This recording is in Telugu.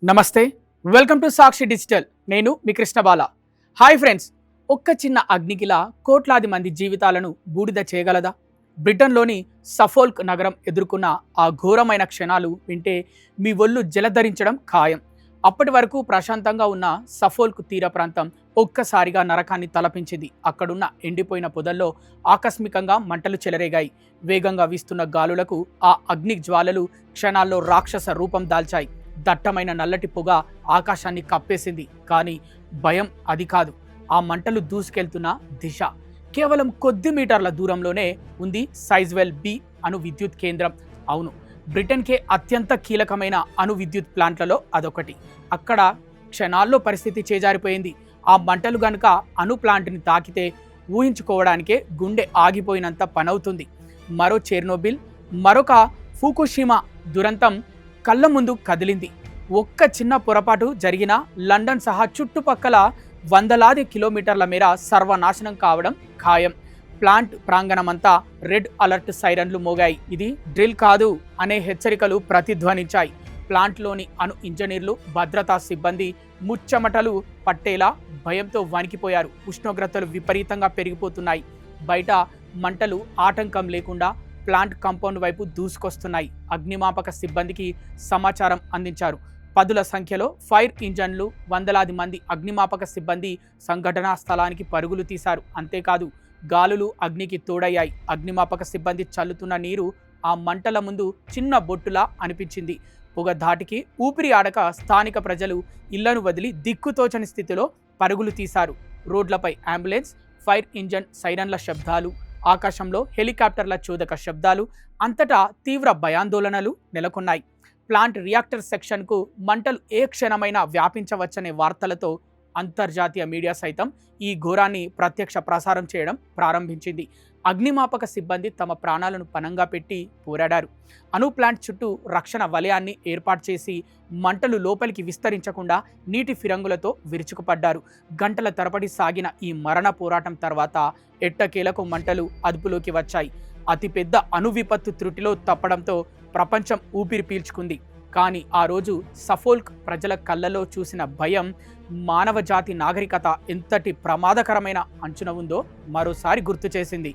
నమస్తే, వెల్కమ్ టు సాక్షి డిజిటల్. నేను మీ కృష్ణబాల. హాయ్ ఫ్రెండ్స్, ఒక్క చిన్న అగ్నికిలా కోట్లాది మంది జీవితాలను బూడిద చేయగలదా? బ్రిటన్లోని సఫోల్క్ నగరం ఎదుర్కొన్న ఆ ఘోరమైన క్షణాలు వింటే మీ ఒళ్ళు జలధరించడం ఖాయం. అప్పటి వరకు ప్రశాంతంగా ఉన్న సఫోల్క్ తీర ప్రాంతం ఒక్కసారిగా నరకాన్ని తలపించింది. అక్కడున్న ఎండిపోయిన పొదల్లో ఆకస్మికంగా మంటలు చెలరేగాయి. వేగంగా వీస్తున్న గాలులకు ఆ అగ్ని జ్వాలలు క్షణాల్లో రాక్షస రూపం దాల్చాయి. దట్టమైన నల్లటి పొగ ఆకాశాన్ని కప్పేసింది. కానీ భయం అది కాదు, ఆ మంటలు దూసుకెళ్తున్న దిశ. కేవలం కొద్ది మీటర్ల దూరంలోనే ఉంది సైజ్వెల్ బి అణు విద్యుత్ కేంద్రం. అవును, బ్రిటన్కే అత్యంత కీలకమైన అణు విద్యుత్ ప్లాంట్లలో అదొకటి. అక్కడ క్షణాల్లో పరిస్థితి చేజారిపోయింది. ఆ మంటలు గనుక అణు ప్లాంట్ని తాకితే ఊహించుకోవడానికే గుండె ఆగిపోయినంత పనవుతుంది. మరో చెర్నోబిల్, మరొక ఫుకుషిమా దురంతం కళ్ళ ముందు కదిలింది. ఒక్క చిన్న పొరపాటు జరిగినా లండన్ సహా చుట్టుపక్కల వందలాది కిలోమీటర్ల మేర సర్వనాశనం కావడం ఖాయం. ప్లాంట్ ప్రాంగణమంతా రెడ్ అలర్ట్ సైరన్లు మోగాయి. ఇది డ్రిల్ కాదు అనే హెచ్చరికలు ప్రతిధ్వనించాయి. ప్లాంట్లోని అణు ఇంజనీర్లు, భద్రతా సిబ్బంది ముచ్చమటలు పట్టేలా భయంతో వణికిపోయారు. ఉష్ణోగ్రతలు విపరీతంగా పెరిగిపోతున్నాయి. బయట మంటలు ఆటంకం లేకుండా ప్లాంట్ కాంపౌండ్ వైపు దూసుకొస్తున్నాయి. అగ్నిమాపక సిబ్బందికి సమాచారం అందించారు. పదుల సంఖ్యలో ఫైర్ ఇంజన్లు, వందలాది మంది అగ్నిమాపక సిబ్బంది సంఘటనా స్థలానికి పరుగులు తీశారు. అంతేకాదు, గాలులు అగ్నికి తోడయ్యాయి. అగ్నిమాపక సిబ్బంది చల్లుతున్న నీరు ఆ మంటల ముందు చిన్న బొట్టులా అనిపించింది. పొగ ధాటికి ఊపిరి ఆడక స్థానిక ప్రజలు ఇళ్లను వదిలి దిక్కుతోచని స్థితిలో పరుగులు తీశారు. రోడ్లపై అంబులెన్స్, ఫైర్ ఇంజన్ సైరన్ల శబ్దాలు, ఆకాశంలో హెలికాప్టర్ల చోదక శబ్దాలు, అంతటా తీవ్ర భయాందోళనలు నెలకొన్నాయి. ప్లాంట్ రియాక్టర్ సెక్షన్కు మంటలు ఏ క్షణమైనా వ్యాపించవచ్చనే వార్తలతో అంతర్జాతీయ మీడియా సైతం ఈ ఘోరాన్ని ప్రత్యక్ష ప్రసారం చేయడం ప్రారంభించింది. అగ్నిమాపక సిబ్బంది తమ ప్రాణాలను పణంగా పెట్టి పోరాడారు. అణు ప్లాంట్ చుట్టూ రక్షణ వలయాన్ని ఏర్పాటు చేసి మంటలు లోపలికి విస్తరించకుండా నీటి ఫిరంగులతో విరుచుకుపడ్డారు. గంటల తరబడి సాగిన ఈ మరణ పోరాటం తర్వాత ఎట్టకేలకు మంటలు అదుపులోకి వచ్చాయి. అతిపెద్ద అణు విపత్తు త్రుటిలో తప్పడంతో ప్రపంచం ఊపిరి పీల్చుకుంది. కానీ ఆ రోజు సఫోల్క్ ప్రజల కళ్ళలో చూసిన భయం మానవ జాతి నాగరికత ఎంతటి ప్రమాదకరమైన అంచున ఉందో మరోసారి గుర్తు చేసింది.